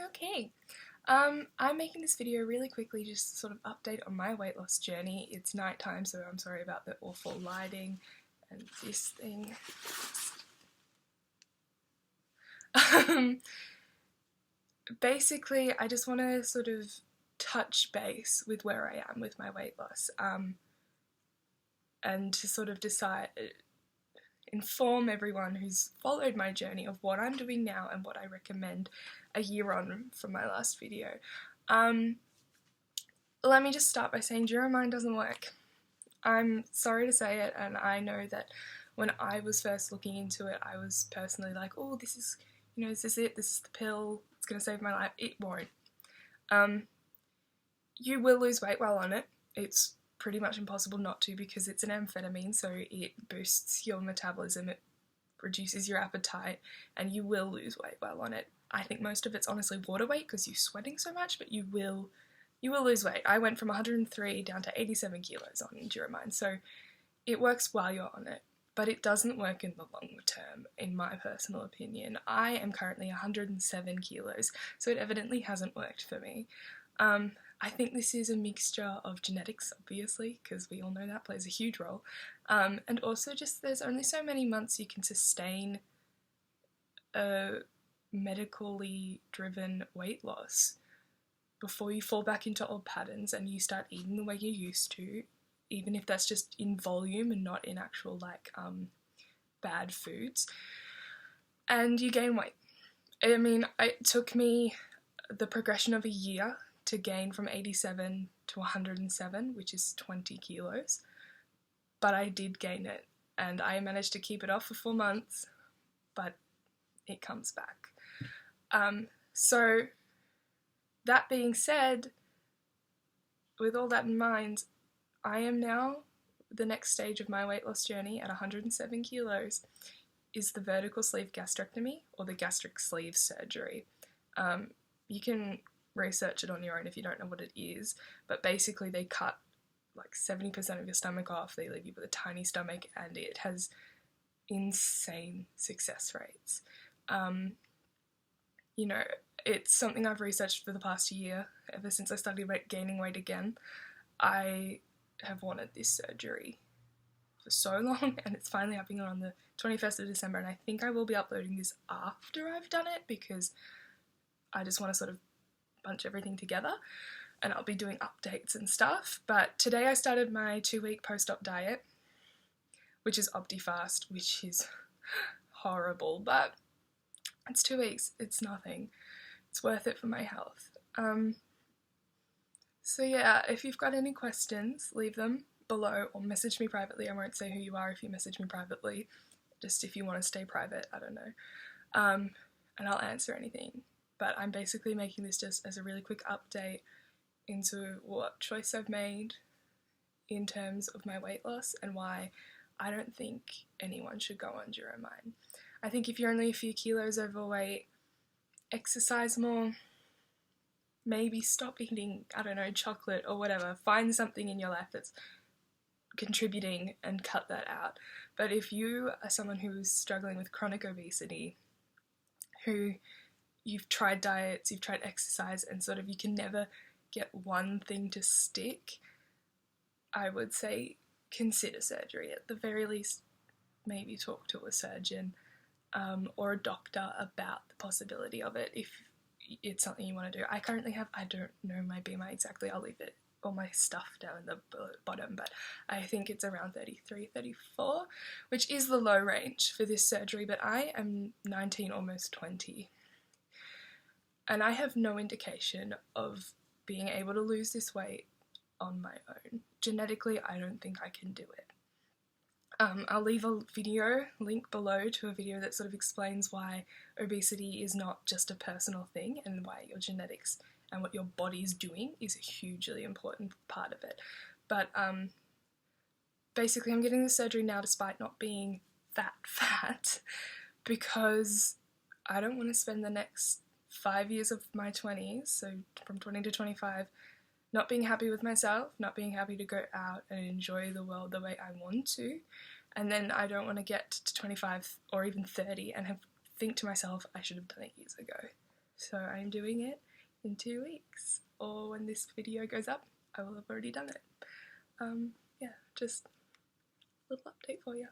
Okay, I'm making this video really quickly just to sort of update on my weight loss journey. It's night time, so I'm sorry about the awful lighting and this thing. Basically, I just want to sort of touch base with where I am with my weight loss, and to sort of inform everyone who's followed my journey of what I'm doing now and what I recommend a year on from my last video. Let me just start by saying Duromine doesn't work. I'm sorry to say it, and I know that when I was first looking into it, I was personally like, oh, this is it, this is the pill, it's going to save my life. It won't. You will lose weight while on it. It's pretty much impossible not to because it's an amphetamine, so it boosts your metabolism, it reduces your appetite, and you will lose weight while on it. I think most of it's honestly water weight because you're sweating so much, but you will lose weight. I went from 103 down to 87 kilos on Duromine, so it works while you're on it, but it doesn't work in the long term, in my personal opinion. I am currently 107 kilos, so it evidently hasn't worked for me. I think this is a mixture of genetics, obviously, because we all know that plays a huge role, and also just there's only so many months you can sustain a medically driven weight loss before you fall back into old patterns and you start eating the way you used to, even if that's just in volume and not in actual bad foods, and you gain weight. I mean, it took me the progression of a year to gain from 87 to 107, which is 20 kilos, but I did gain it, and I managed to keep it off for 4 months, but it comes back. So that being said, with all that in mind, I am now, the next stage of my weight loss journey at 107 kilos is the vertical sleeve gastrectomy, or the gastric sleeve surgery. You can research it on your own if you don't know what it is, but basically they cut like 70% of your stomach off, they leave you with a tiny stomach, and it has insane success rates. It's something I've researched for the past year, ever since I started gaining weight again. I have wanted this surgery for so long, and it's finally happening on the 21st of December, and I think I will be uploading this after I've done it because I just want to sort of bunch everything together, and I'll be doing updates and stuff. But today I started my 2-week post-op diet, which is OptiFast, which is horrible, but it's 2 weeks, it's nothing. It's worth it for my health. So yeah, if you've got any questions, leave them below or message me privately. I won't say who you are if you message me privately, just if you want to stay private, I don't know. And I'll answer anything. But I'm basically making this just as a really quick update into what choice I've made in terms of my weight loss and why I don't think anyone should go on Duromine. I think if you're only a few kilos overweight, exercise more, maybe stop eating, I don't know, chocolate or whatever. Find something in your life that's contributing and cut that out. But if you are someone who is struggling with chronic obesity, who you've tried diets, you've tried exercise, and sort of you can never get one thing to stick, I would say consider surgery. At the very least, maybe talk to a surgeon or a doctor about the possibility of it if it's something you want to do. I currently have, I don't know my BMI exactly, I'll leave it, all my stuff down in the bottom, but I think it's around 33, 34, which is the low range for this surgery, but I am 19, almost 20. And I have no indication of being able to lose this weight on my own. Genetically, I don't think I can do it. I'll leave a video link below to a video that sort of explains why obesity is not just a personal thing and why your genetics and what your body's doing is a hugely important part of it. But basically I'm getting the surgery now despite not being that fat because I don't want to spend the next 5 years of my 20s, so from 20 to 25, not being happy with myself, not being happy to go out and enjoy the world the way I want to, and then I don't want to get to 25 or even 30 and think to myself, I should have done it years ago. So I'm doing it in 2 weeks, or when this video goes up, I will have already done it. Yeah, just a little update for you.